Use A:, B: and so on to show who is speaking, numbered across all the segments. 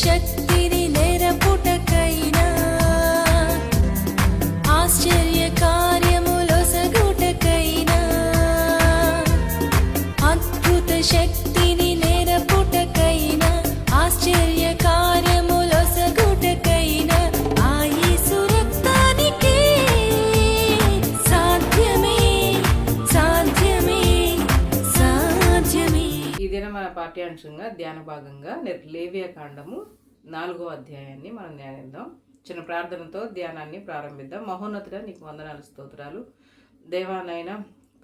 A: శక్తిని నెరపుటకైనా ఆశ్చర్య కార్యములొసగుటకైనా అద్భుత శక్తిని నెరపుటకైనా ఆశ్చర్య కార్యములొసగుటకైనా ఆ యేసు రక్తానికే సాధ్యమే సాధ్యమే సాధ్యమే.
B: ఈ దిన మన పాఠ్యాంశంగా ధ్యాన భాగంగా లేవియా కాండము 4వ అధ్యాయాన్ని మనం ధ్యానిద్దాం. చిన్న ప్రార్థనతో ధ్యానాన్ని ప్రారంభిద్దాం. మహోన్నతుడా, నీకు వందనాలు, స్తోత్రాలు. దేవానైనా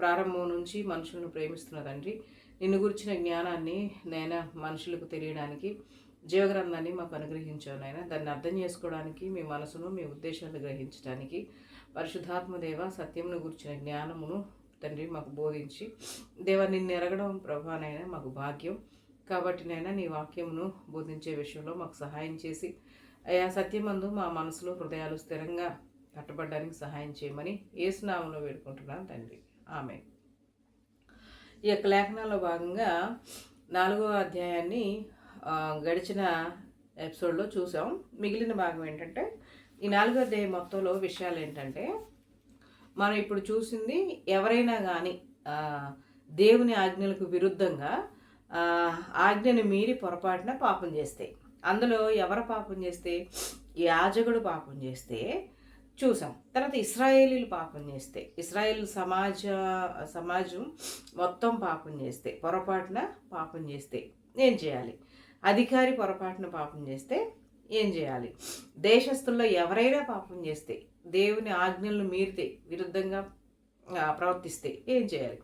B: ప్రారంభం నుంచి మనుషులను ప్రేమిస్తున్న తండ్రి, నిన్ను గురించిన జ్ఞానాన్ని నైనా మనుషులకు తెలియడానికి జీవగ్రంథాన్ని మాకు అనుగ్రహించావు నాయన. దాన్ని అర్థం చేసుకోవడానికి మీ మనసును, మీ ఉద్దేశాలను గ్రహించడానికి పరిశుద్ధాత్మ దేవ సత్యమును గురించిన జ్ఞానమును తండ్రి మాకు బోధించి దేవా నిన్ను ఎరగడం ప్రభానైనా మాకు భాగ్యం. కాబట్టి నైనా నీ వాక్యమును బోధించే విషయంలో మాకు సహాయం చేసి అయా సత్యమందు మా మనసులో హృదయాలు స్థిరంగా కట్టబడడానికి సహాయం చేయమని యేసు నామములో వేడుకుంటున్నాను తండ్రి, ఆమేన్. ఈ యొక్క లేఖనాల్లో భాగంగా 4వ అధ్యాయాన్ని గడిచిన ఎపిసోడ్లో చూసాం. మిగిలిన భాగం ఏంటంటే ఈ 4వ అధ్యాయం మొత్తంలో విషయాలు ఏంటంటే, మనం ఇప్పుడు చూసింది ఎవరైనా కానీ దేవుని ఆజ్ఞలకు విరుద్ధంగా ఆజ్ఞను మీరి పొరపాటున పాపం చేస్తే, అందులో ఎవరు పాపం చేస్తే, యాజకుడు పాపం చేస్తే చూసాం. తర్వాత ఇశ్రాయేలీలు పాపం చేస్తే, ఇశ్రాయేల్ సమాజం మొత్తం పాపం చేస్తే, పొరపాటున పాపం చేస్తే ఏం చేయాలి, అధికారి పొరపాటున పాపం చేస్తే ఏం చేయాలి, దేశస్తుల్లో ఎవరైనా పాపం చేస్తే, దేవుని ఆజ్ఞలను మీరితే, విరుద్ధంగా ప్రవర్తిస్తే ఏం చేయాలి,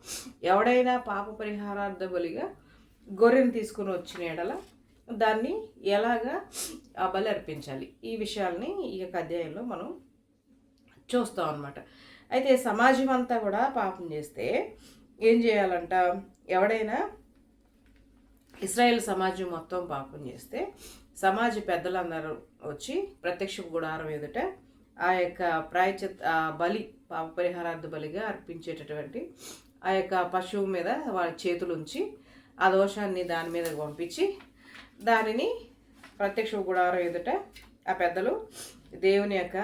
B: ఎవడైనా పాప పరిహారార్థ బలిగా గొర్రెను తీసుకుని వచ్చిన ఎడల దాన్ని ఎలాగా బలి అర్పించాలి, ఈ విషయాల్ని ఈ యొక్క అధ్యాయంలో మనం చూస్తాం అన్నమాట. అయితే సమాజం అంతా కూడా పాపం చేస్తే ఏం చేయాలంట, ఎవడైనా ఇశ్రాయేల్ సమాజం మొత్తం పాపం చేస్తే సమాజ పెద్దలందరూ వచ్చి ప్రత్యక్ష గుడారం ఎదుట ఆ యొక్క బలి పాప పరిహారార్థ బలిగా అర్పించేటటువంటి ఆ యొక్క పశువు మీద వాళ్ళ చేతులు ఉంచి ఆ దోషాన్ని దాని మీద పంపించి దానిని ప్రత్యక్ష గుడారం ఎదుట ఆ పెద్దలు దేవుని యొక్క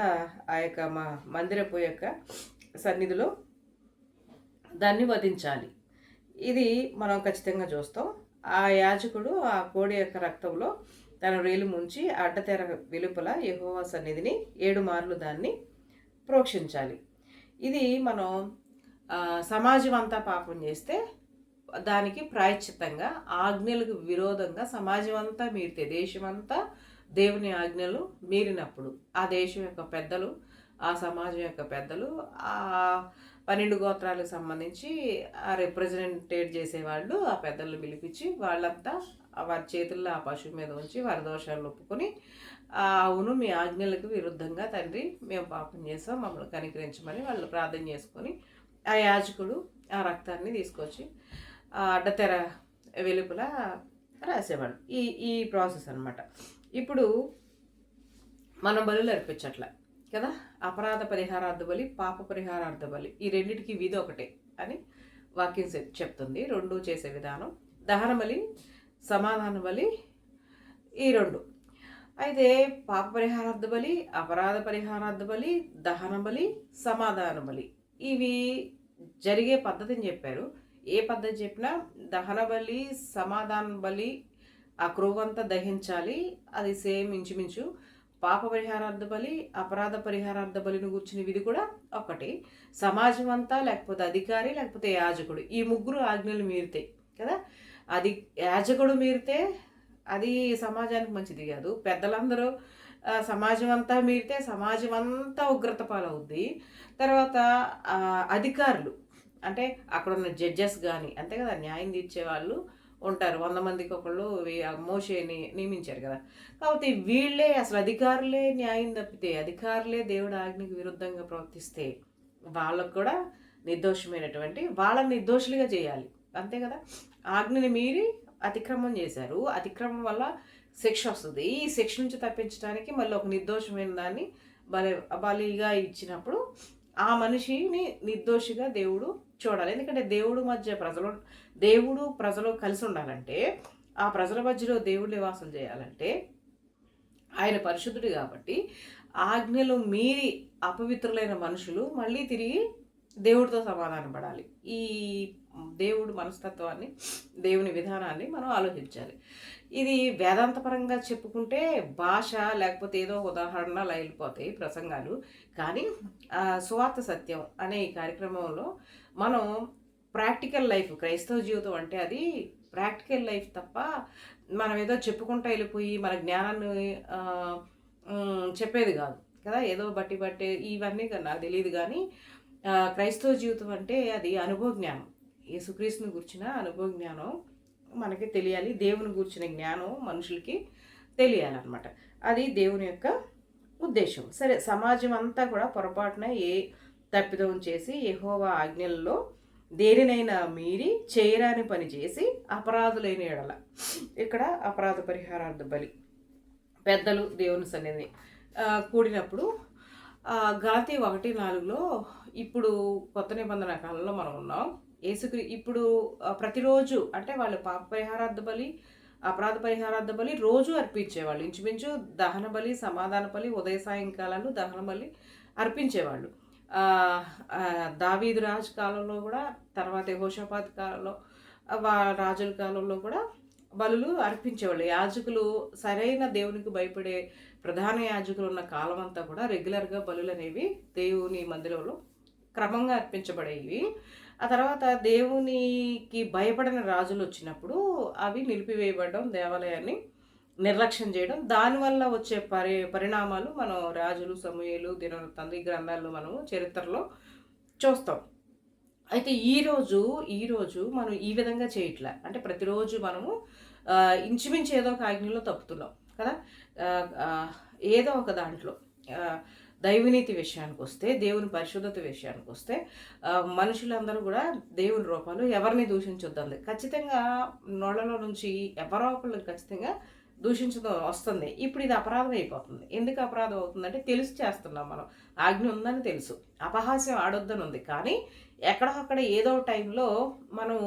B: ఆ యొక్క మందిరపు యొక్క సన్నిధిలో దాన్ని వధించాలి. ఇది మనం ఖచ్చితంగా చూస్తాం. ఆ యాజకుడు ఆ కోడి యొక్క రక్తంలో తన వేలు ముంచి అడ్డతెర వెలుపల యెహోవా సన్నిధిని 7 మార్లు దాన్ని ప్రోక్షించాలి. ఇది మనం సమాజం అంతా పాపం చేస్తే దానికి ప్రాయశ్చిత్తంగా ఆజ్ఞలకు విరోధంగా సమాజం అంతా మీరితే, దేశమంతా దేవుని ఆజ్ఞలు మీరినప్పుడు ఆ దేశం యొక్క పెద్దలు, ఆ సమాజం యొక్క పెద్దలు, ఆ 12 గోత్రాలకు సంబంధించి ఆ రిప్రజెంటేట్ చేసేవాళ్ళు ఆ పెద్దలను పిలిపించి వాళ్ళంతా వారి చేతుల్లో ఆ పశువు మీద ఉంచి వారి దోషాలు ఒప్పుకొని, అవును మీ ఆజ్ఞలకు విరుద్ధంగా తండ్రి మేము పాపం చేసాం, మమ్మల్ని కనికరించమని వాళ్ళు ప్రార్థన చేసుకొని ఆ యాజకుడు ఆ రక్తాన్ని తీసుకొచ్చి ఆ అడ్డతెర వెలుపల రాసేవాడు. ఈ ప్రాసెస్ అనమాట. ఇప్పుడు మనం బలులు అర్పించట్ల కదా, అపరాధ పరిహారార్థ బలి, పాప పరిహారార్థ బలి, ఈ రెండింటికి విధి ఒకటే అని వాక్యం చెప్తుంది. 2 చేసే విధానం, దహన బలి, సమాధాన బలి, ఈ 2. అయితే పాప పరిహారార్థ బలి, అపరాధ పరిహారార్థ బలి, దహన బలి, సమాధాన బలి, ఇవి జరిగే పద్ధతిని చెప్పారు. ఏ పద్ధతి చెప్పినా దహన బలి, సమాధాన బలి, ఆ క్రొవ్వంతా దహించాలి, అది సేమ్ ఇంచుమించు. పాప పరిహారార్థ బలి, అపరాధ పరిహారార్థ బలిని కూర్చుని విధి కూడా ఒకటి. సమాజం అంతా లేకపోతే అధికారి లేకపోతే యాజకుడు, ఈ 3 ఆజ్ఞలు మీరితే కదా, అది యాజకుడు మీరితే అది సమాజానికి మంచిది కాదు. పెద్దలందరూ సమాజం అంతా మీరితే సమాజం అంతా ఉగ్రత పాలవుద్ది. తర్వాత అధికారులు అంటే అక్కడ ఉన్న జడ్జెస్ కానీ అంతే కదా, న్యాయం తీర్చే వాళ్ళు ఉంటారు. 100 మందికి ఒకళ్ళు మోషేని నియమించారు కదా. కాబట్టి వీళ్ళే అసలు అధికారులే న్యాయం తప్పితే, అధికారులే దేవుడు ఆజ్ఞకు విరుద్ధంగా ప్రవర్తిస్తే వాళ్ళకు కూడా నిర్దోషమైనటువంటి వాళ్ళని నిర్దోషులుగా చేయాలి, అంతే కదా. ఆజ్ఞని మీరి అతిక్రమం చేశారు, అతిక్రమం వల్ల శిక్ష వస్తుంది. ఈ శిక్ష నుంచి తప్పించడానికి మళ్ళీ ఒక నిర్దోషమైన దాన్ని బలిగా ఇచ్చినప్పుడు ఆ మనిషిని నిర్దోషిగా దేవుడు చూడాలి. ఎందుకంటే దేవుడు ప్రజలు కలిసి ఉండాలంటే, ఆ ప్రజల మధ్యలో దేవుడు నివాసం చేయాలంటే ఆయన పరిశుద్ధుడు కాబట్టి ఆజ్ఞలు మీరి అపవిత్రులైన మనుషులు మళ్ళీ తిరిగి దేవుడితో సమాధాన పడాలి. ఈ దేవుడు మనస్తత్వాన్ని, దేవుని విధానాన్ని మనం ఆలోచించాలి. ఇది వేదాంతపరంగా చెప్పుకుంటే భాష లేకపోతే ఏదో ఉదాహరణలు వెళ్ళిపోతాయి ప్రసంగాలు. కానీ సువార్త సత్యం అనే ఈ కార్యక్రమంలో మనం ప్రాక్టికల్ లైఫ్, క్రైస్తవ జీవితం అంటే అది ప్రాక్టికల్ లైఫ్ తప్ప మనం ఏదో చెప్పుకుంటూ వెళ్ళిపోయి మన జ్ఞానాన్ని చెప్పేది కాదు కదా. ఏదో బట్టి ఇవన్నీ నాకు తెలియదు. కానీ క్రైస్తవ జీవితం అంటే అది అనుభవ జ్ఞానం. యేసుక్రీస్తుని గురించిన అనుభవ జ్ఞానం మనకి తెలియాలి. దేవుని గురించిన జ్ఞానం మనుషులకి తెలియాలన్నమాట. అది దేవుని యొక్క ఉద్దేశం. సరే, సమాజం అంతా కూడా పొరపాటున ఏ తప్పిదం చేసి యెహోవా ఆజ్ఞల్లో దేనినైనా మీరి చేయరాని పని చేసి అపరాధులైన ఎడల, ఇక్కడ అపరాధ పరిహారార్థ బలి పెద్దలు దేవుని సన్నిధిని కూడినప్పుడు గలాతీ 1:4లో ఇప్పుడు కొత్త నిబంధన కాలంలో మనం ఉన్నాం. ఇప్పుడు ప్రతిరోజు అంటే వాళ్ళు పాప పరిహారార్థ బలి, అపరాధ పరిహారార్థ బలి రోజు అర్పించేవాళ్ళు. ఇంచుమించు దహన బలి, సమాధాన బలి, ఉదయ సాయంకాలాలు దహన బలి అర్పించేవాళ్ళు. దావీదు రాజు కాలంలో కూడా, తర్వాత యెహోషాపాతు కాలంలో, రాజుల కాలంలో కూడా బలులు అర్పించేవాళ్ళు. యాజకులు సరైన దేవునికి భయపడే ప్రధాన యాజకులు ఉన్న కాలం అంతా కూడా రెగ్యులర్గా బలులు అనేవి దేవుని మందిరంలో క్రమంగా అర్పించబడేవి. ఆ తర్వాత దేవునికి భయపడిన రాజులు వచ్చినప్పుడు అవి నిలిపివేయబడడం, దేవాలయాన్ని నిర్లక్ష్యం చేయడం, దానివల్ల వచ్చే పరిణామాలు మనం రాజులు, సమూయేలు, దినవృత్తాంతం ఈ గ్రంథాల్లో మనము చరిత్రలో చూస్తాం. అయితే ఈరోజు మనం ఈ విధంగా చేయట్లే. అంటే ప్రతిరోజు మనము ఇంచుమించు ఏదో ఒక ఆజ్ఞలో తప్పుతున్నాం కదా. ఏదో ఒక దాంట్లో దైవనీతి విషయానికి వస్తే, దేవుని పరిశుద్ధత విషయానికి వస్తే మనుషులందరూ కూడా దేవుని రూపాలు ఎవరిని దూషించొద్దండి. ఖచ్చితంగా నోళ్ళలో నుంచి ఎవరో ఒకళ్ళు ఖచ్చితంగా దూషించడం వస్తుంది. ఇప్పుడు ఇది అపరాధం అయిపోతుంది. ఎందుకు అపరాధం అవుతుందంటే తెలిసి చేస్తున్నాం మనం. ఆజ్ఞ ఉందని తెలుసు, అపహాస్యం ఆడొద్దని ఉంది. కానీ ఎక్కడొక్కడ ఏదో టైంలో మనం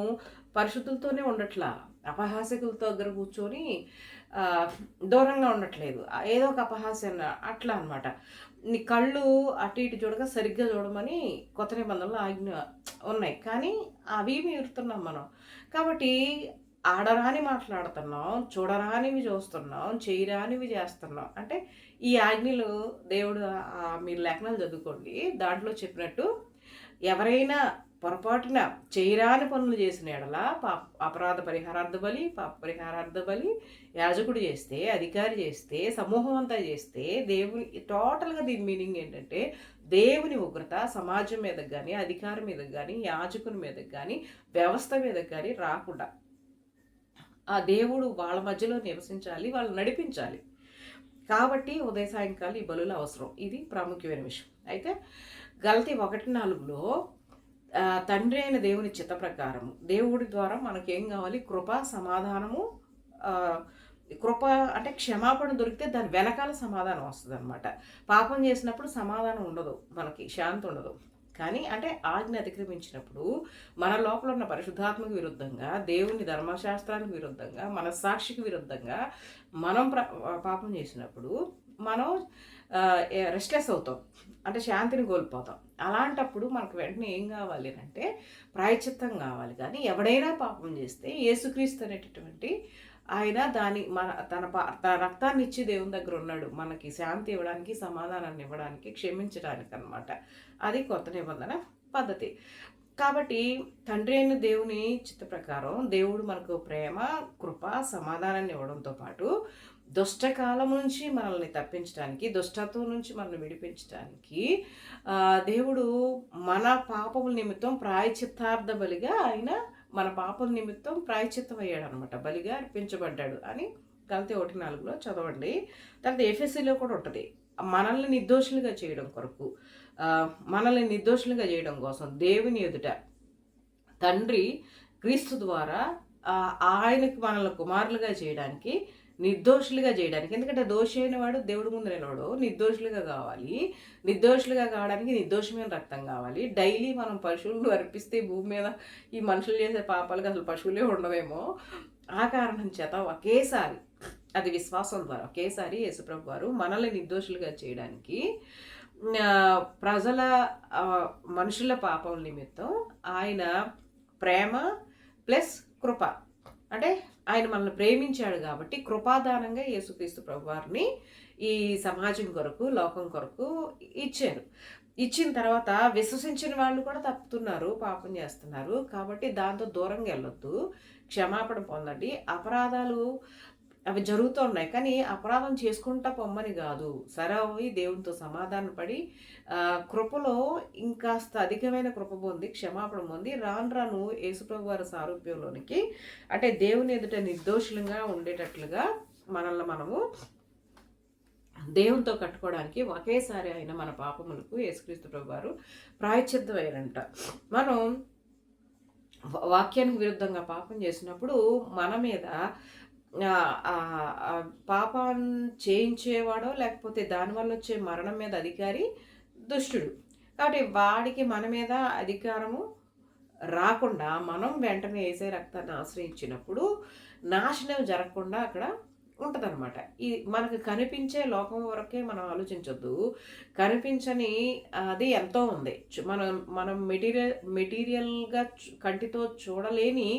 B: పరిశుద్ధులతోనే ఉండట్లా, అపహాస్యకులతో దగ్గర కూర్చొని దూరంగా ఉండట్లేదు. ఏదో ఒక అపహాస్యం అట్లా అనమాట. నీ కళ్ళు అటు ఇటు చూడగా సరిగ్గా చూడమని కొత్త నిబంధనలు ఆజ్ఞ ఉన్నాయి. కానీ అవి మీరుతున్నాం మనం. కాబట్టి ఆడరాని మాట్లాడుతున్నాం, చూడరానివి చూస్తున్నాం, చేయరానివి చేస్తున్నాం. అంటే ఈ ఆజ్ఞలు దేవుడు, మీరు లేఖనాలు చదువుకోండి, దాంట్లో చెప్పినట్టు ఎవరైనా పొరపాటున చేయరాని పనులు చేసిన ఎడల అపరాధ పరిహారార్థ బలి, పాప పరిహారార్థ బలి యాజకుడు చేస్తే, అధికారి చేస్తే, సమూహం అంతా చేస్తే, దేవుని టోటల్గా దీని మీనింగ్ ఏంటంటే దేవుని ఉగ్రత సమాజం మీదకి కానీ, అధికారం మీదకి కానీ, యాజకుని మీదకి కానీ, వ్యవస్థ మీదకి కానీ రాకుండా ఆ దేవుడు వాళ్ళ మధ్యలో నివసించాలి, వాళ్ళు నడిపించాలి. కాబట్టి ఉదయ సాయంకాలం ఈ బలులు అవసరం. ఇది ప్రాముఖ్యమైన విషయం. అయితే గలతీ 1:4లో తండ్రి అయిన దేవుని చిత్త ప్రకారము దేవుడి ద్వారా మనకేం కావాలి? కృప, సమాధానము. కృప అంటే క్షమాపణ దొరికితే దాని వెనకాల సమాధానం వస్తుంది అనమాట. పాపం చేసినప్పుడు సమాధానం ఉండదు, మనకి శాంతి ఉండదు. కానీ అంటే ఆజ్ఞ అతిక్రమించినప్పుడు మన లోపల ఉన్న పరిశుద్ధాత్మకు విరుద్ధంగా, దేవుని ధర్మశాస్త్రానికి విరుద్ధంగా, మన సాక్షికి విరుద్ధంగా మనం పాపం చేసినప్పుడు మనం రెస్ట్లెస్ అవుతాం, అంటే శాంతిని కోల్పోతాం. అలాంటప్పుడు మనకు వెంటనే ఏం కావాలి అంటే ప్రాయశ్చిత్తం కావాలి. కానీ ఎవడైనా పాపం చేస్తే యేసుక్రీస్తు అనేటటువంటి ఆయన తన రక్తాన్ని ఇచ్చి దేవుని దగ్గర ఉన్నాడు, మనకి శాంతి ఇవ్వడానికి, సమాధానాన్ని ఇవ్వడానికి, క్షమించడానికి అనమాట. అది కొత్త నిబంధన పద్ధతి. కాబట్టి తండ్రి అయిన దేవుని చిత్త ప్రకారం దేవుడు మనకు ప్రేమ, కృప, సమాధానాన్ని ఇవ్వడంతో పాటు దుష్టకాలం నుంచి మనల్ని తప్పించడానికి, దుష్టత్వం నుంచి మనల్ని విడిపించడానికి దేవుడు మన పాపముల నిమిత్తం ప్రాయశ్చిత్తార్థ బలిగా ఆయన మన పాపల నిమిత్తం ప్రాయశ్చిత్తం అయ్యాడు అనమాట, బలిగా అర్పించబడ్డాడు అని గలతీ 1:4లో చదవండి. తర్వాత ఎఫెసీలో కూడా ఉంటుంది. మనల్ని నిర్దోషులుగా చేయడం కొరకు, మనల్ని నిర్దోషులుగా చేయడం కోసం దేవుని ఎదుట తండ్రి క్రీస్తు ద్వారా ఆయనకు మనల్ని కుమారులుగా చేయడానికి, నిర్దోషులుగా చేయడానికి. ఎందుకంటే దోషి అయిన వాడు దేవుడి ముందు నిలవడు, నిర్దోషులుగా కావాలి. నిర్దోషులుగా కావడానికి నిర్దోషమైన రక్తం కావాలి. డైలీ మనం పశువులు అర్పిస్తే భూమి మీద ఈ మనుషులు చేసే పాపాలకు అసలు పశువులే ఉండవేమో. ఆ కారణం చేత ఒకేసారి అది విశ్వాసం ద్వారా ఒకేసారి యేసుప్రభు వారు మనల్ని నిర్దోషులుగా చేయడానికి ప్రజల మనుషుల పాపం నిమిత్తం ఆయన ప్రేమ ప్లస్ కృప, అంటే ఆయన మనల్ని ప్రేమించాడు కాబట్టి కృపాదానంగా యేసుక్రీస్తు ప్రభు వారిని ఈ సమాజం కొరకు లోకం కొరకు ఇచ్చారు. ఇచ్చిన తర్వాత విశ్వసించిన వాళ్ళు కూడా తప్పుతున్నారు, పాపం చేస్తున్నారు. కాబట్టి దాంతో దూరంగా వెళ్ళొద్దు, క్షమాపణ పొందండి. అపరాధాలు అవి జరుగుతూ ఉన్నాయి, కానీ అపరాధం చేసుకుంటా పొమ్మని కాదు. సరే అవి దేవునితో సమాధాన పడి కృపలో ఇంకాస్త అధికమైన కృప పొంది క్షమాపణ పొంది రాను రాను యేసుప్రభు వారి సారూప్యంలోనికి, అంటే దేవుని ఎదుట నిర్దోషులుగా ఉండేటట్లుగా మనల్ని మనము దేవునితో కట్టుకోవడానికి ఒకేసారి ఆయన మన పాపములకు యేసుక్రీస్తు ప్రభు వారు ప్రాయశ్చిత్తమయ్యారంట. మనం వాక్యానికి విరుద్ధంగా పాపం చేసినప్పుడు మన మీద పాపాన్ని చేయించేవాడో లేకపోతే దానివల్ల వచ్చే మరణం మీద అధికారి దుష్టుడు. కాబట్టి వాడికి మన మీద అధికారము రాకుండా మనం వెంటనే యేసే రక్తాన్ని ఆశ్రయించినప్పుడు నాశనం జరగకుండా అక్కడ ఉంటుందన్నమాట. ఇది మనకు కనిపించే లోకం వరకే మనం ఆలోచించొద్దు, కనిపించని అది ఎంతో ఉంది. మనం మెటీరియల్గా కంటితో చూడలేని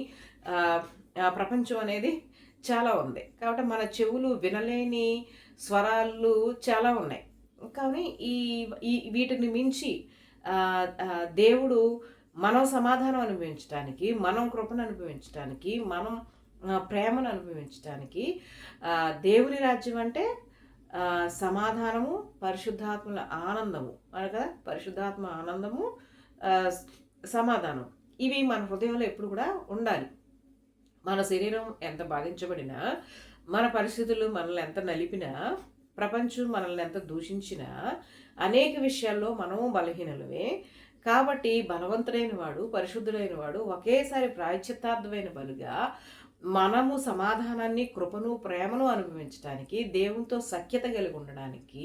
B: ప్రపంచం అనేది చాలా ఉంది. కాబట్టి మన చెవులు వినలేని స్వరాలు చాలా ఉన్నాయి. కానీ ఈ వీటిని మించి దేవుడు మనం సమాధానం అనుభవించడానికి, మనం కృపను అనుభవించడానికి, మనం ప్రేమను అనుభవించడానికి, దేవుని రాజ్యం అంటే సమాధానము, పరిశుద్ధాత్మల ఆనందము అనగా పరిశుద్ధాత్మ ఆనందము, సమాధానం, ఇవి మన హృదయంలో ఎప్పుడు కూడా ఉండాలి. మన శరీరం ఎంత బాధించబడినా, మన పరిస్థితులు మనల్ని ఎంత నలిపినా, ప్రపంచం మనల్ని ఎంత దూషించినా, అనేక విషయాల్లో మనము బలహీనలమే. కాబట్టి బలవంతుడైన వాడు, పరిశుద్ధుడైన వాడు ఒకేసారి ప్రాయశ్చిత్తార్థమైన బలుగా మనము సమాధానాన్ని, కృపను, ప్రేమను అనుభవించడానికి, దేవునితో సఖ్యత కలిగి ఉండడానికి,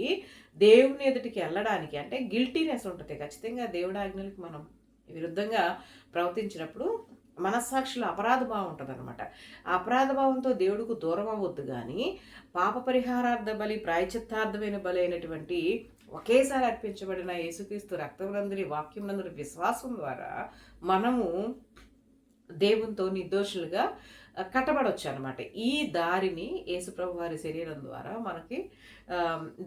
B: దేవుని ఎదుటికి వెళ్ళడానికి, అంటే గిల్టీనెస్ ఉంటుంది. ఖచ్చితంగా దేవుడి ఆజ్ఞలకు మనం విరుద్ధంగా ప్రవర్తించినప్పుడు మనస్సాక్షిలో అపరాధ భావం ఉంటుంది అనమాట. ఆ అపరాధ భావంతో దేవుడికి దూరం అవ్వద్దు. కానీ పాప పరిహారార్థ బలి, ప్రాయశ్చిత్తార్థమైన బలి అయినటువంటి ఒకేసారి అర్పించబడిన యేసుక్రీస్తు రక్తమునందుని, వాక్యమునందుని విశ్వాసం ద్వారా మనము దేవునితో నిర్దోషులుగా కట్టబడవచ్చు అనమాట. ఈ దారిని యేసుప్రభు వారి శరీరం ద్వారా మనకి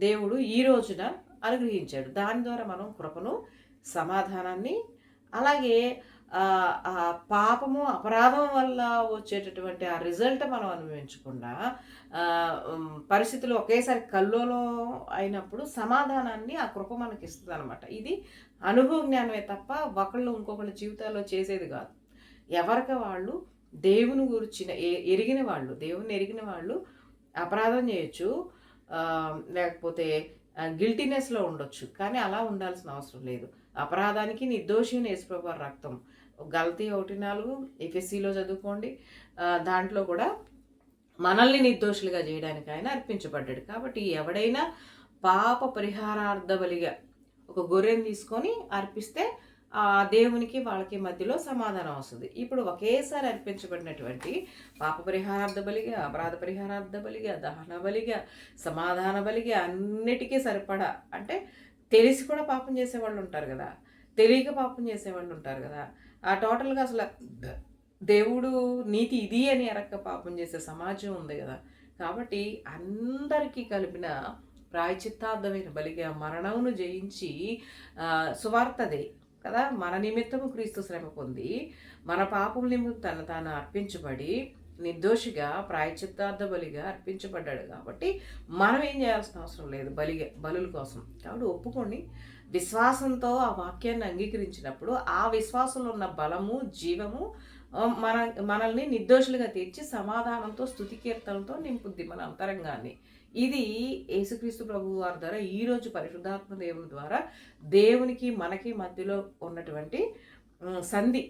B: దేవుడు ఈ రోజున అనుగ్రహించాడు. దాని ద్వారా మనం కృపను, సమాధానాన్ని, అలాగే పాపము, అపరాధం వల్ల వచ్చేటటువంటి ఆ రిజల్ట్ మనం అనుభవించకుండా పరిస్థితులు ఒకేసారి కల్లోలం అయినప్పుడు సమాధానాన్ని ఆ కృప మనకి ఇస్తుంది అనమాట. ఇది అనుభవ జ్ఞానమే తప్ప ఒకళ్ళు ఇంకొకళ్ళ జీవితాల్లో చేసేది కాదు. ఎవరికి వాళ్ళు దేవుని గురించిన ఎరిగిన వాళ్ళు, దేవుని ఎరిగిన వాళ్ళు అపరాధం చేయొచ్చు, లేకపోతే గిల్టీనెస్లో ఉండొచ్చు, కానీ అలా ఉండాల్సిన అవసరం లేదు. అపరాధానికి నిర్దోషి యేసుప్రభు వారి రక్తం, గలతీ 1:4 ఎఫెసీలో చదువుకోండి, దాంట్లో కూడా మనల్ని నిర్దోషులుగా చేయడానికి ఆయన అర్పించబడ్డాడు. కాబట్టి ఎవడైనా పాప పరిహారార్థ బలిగా ఒక గొర్రెని తీసుకొని అర్పిస్తే ఆ దేవునికి వాళ్ళకి మధ్యలో సమాధానం వస్తుంది. ఇప్పుడు ఒకేసారి అర్పించబడినటువంటి పాప పరిహారార్థ బలిగా, అపరాధ పరిహారార్థ బలిగా, దహన బలిగా, సమాధాన బలిగా, అన్నిటికీ సరిపడా, అంటే తెలిసి కూడా పాపం చేసేవాళ్ళు ఉంటారు కదా, తెలియక పాపం చేసేవాళ్ళు ఉంటారు కదా, ఆ టోటల్గా అసలు దేవుడు నీతి ఇది అని ఎరక్క పాపం చేసే సమాజం ఉంది కదా. కాబట్టి అందరికీ కలిపిన ప్రాయశ్చిత్తార్థమైన బలిగా మరణమును జయించి సువార్తదే కదా, మన నిమిత్తము క్రీస్తు శ్రమ పొంది మన పాపం నిమిత్తం తాను అర్పించబడి నిర్దోషిగా ప్రాయశ్చిత్తార్థ బలిగా అర్పించబడ్డాడు. కాబట్టి మనం ఏం చేయాల్సిన అవసరం లేదు బలుల కోసం. కాబట్టి ఒప్పుకొని విశ్వాసంతో ఆ వాక్యాన్ని అంగీకరించినప్పుడు ఆ విశ్వాసంలో ఉన్న బలము, జీవము మనల్ని నిర్దోషులుగా తీర్చి సమాధానంతో, స్తుతి కీర్తనలతో నింపుద్ది మన అంతరంగాన్ని. ఇది యేసుక్రీస్తు ప్రభువు వారి ద్వారా ఈరోజు పరిశుద్ధాత్మ దేవుని ద్వారా దేవునికి మనకి మధ్యలో ఉన్నటువంటి సంధి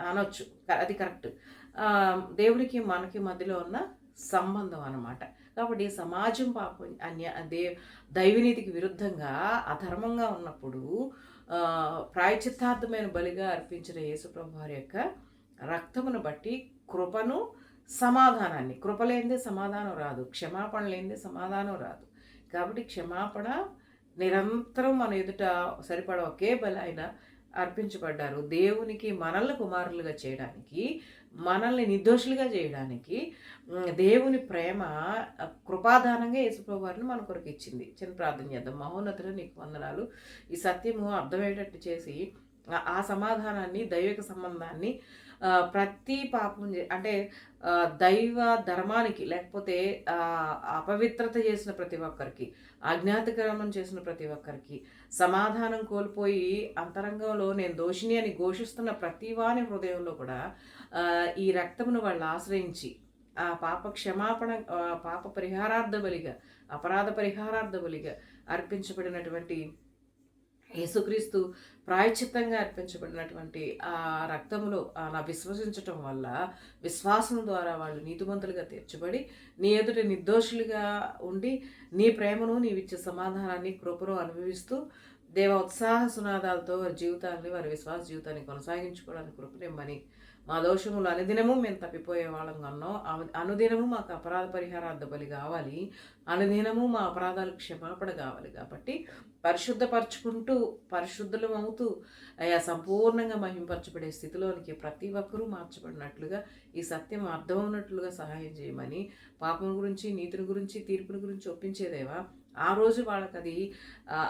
B: అనొచ్చు, అది కరెక్ట్. దేవునికి మనకి మధ్యలో ఉన్న సంబంధం అన్నమాట. కాబట్టి సమాజం పాపం దైవనీతికి విరుద్ధంగా అధర్మంగా ఉన్నప్పుడు ప్రాయశ్చిత్తార్థమైన బలిగా అర్పించిన యేసుప్రభు వారి యొక్క రక్తమును బట్టి, కృపను, సమాధానాన్ని. కృప లేనిదే సమాధానం రాదు. క్షమాపణ లేనిదే సమాధానం రాదు. కాబట్టి క్షమాపణ నిరంతరం మన ఎదుట సరిపడ ఒకే బలి ఆయన అర్పించబడ్డారు. దేవునికి మనల్ని కుమారులుగా చేయడానికి, మనల్ని నిర్దోషులుగా చేయడానికి దేవుని ప్రేమ కృపాదానంగా యేసుప్రభు వారిని మన కొరకు ఇచ్చింది. చిన్న ప్రార్థన చేద్దాం. మహోన్నతుడు నీకు వందనాలు. ఈ సత్యము అర్థమయ్యేటట్టు చేసి ఆ సమాధానాన్ని, దైవిక సంబంధాన్ని ప్రతి పాపం అంటే దైవ ధర్మానికి లేకపోతే అపవిత్రత చేసిన ప్రతి ఒక్కరికి, అజ్ఞాతకరమం చేసిన ప్రతి ఒక్కరికి, సమాధానం కోల్పోయి అంతరంగంలో నేను దోషిని అని ఘోషిస్తున్న ప్రతి వాని హృదయంలో కూడా ఈ రక్తమును వాళ్ళు ఆశ్రయించి ఆ పాప క్షమాపణ, పాప పరిహారార్థ బలిగా, అపరాధ పరిహారార్థ బలిగా అర్పించబడినటువంటి యేసుక్రీస్తు ప్రాయశ్చిత్తంగా అర్పించబడినటువంటి ఆ రక్తములో అలా విశ్వసించటం వల్ల, విశ్వాసం ద్వారా వాళ్ళు నీతిమంతులుగా తీర్చబడి నీ ఎదుట నిర్దోషులుగా ఉండి నీ ప్రేమను, నీవిచ్చే సమాధానాన్ని, కృపను అనుభవిస్తూ దేవ ఉత్సాహ సునాదాలతో వారి జీవితాన్ని, వారి విశ్వాస జీవితాన్ని కొనసాగించుకోవడానికి కృపనిమ్మని, మా దోషములు అనుదినము మేము తప్పిపోయే వాళ్ళం అన్నాం. అనుదినము మాకు అపరాధ పరిహారార్థ బలి కావాలి, అనుదినము మా అపరాధాలు క్షమాపణ కావాలి. కాబట్టి పరిశుద్ధపరచుకుంటూ, పరిశుద్ధులం అవుతూ అయా సంపూర్ణంగా మహింపరచబడే స్థితిలోనికి ప్రతి ఒక్కరూ మార్చబడినట్లుగా, ఈ సత్యం అర్థం ఉన్నట్లుగా సహాయం చేయమని, పాపం గురించి, నీతిని గురించి, తీర్పుని గురించి ఒప్పించేదేవా ఆ రోజు వాళ్ళకి అది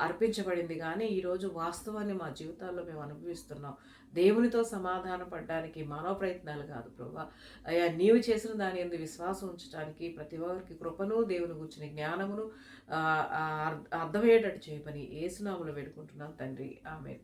B: అర్పించబడింది, కానీ ఈరోజు వాస్తవాన్ని మా జీవితాల్లో మేము అనుభవిస్తున్నాం. దేవునితో సమాధాన పడడానికి మానవ ప్రయత్నాలు కాదు ప్రభువా. అయ్యా నీవు చేసిన దాని యందు విశ్వాసం ఉంచడానికి ప్రతి ఒక్కరికి కృపను, దేవుని గురించిన జ్ఞానమును అర్థమయ్యేటట్టు చేయమని యేసు నామములో వేడుకుంటున్నాం తండ్రి. ఆమేన్.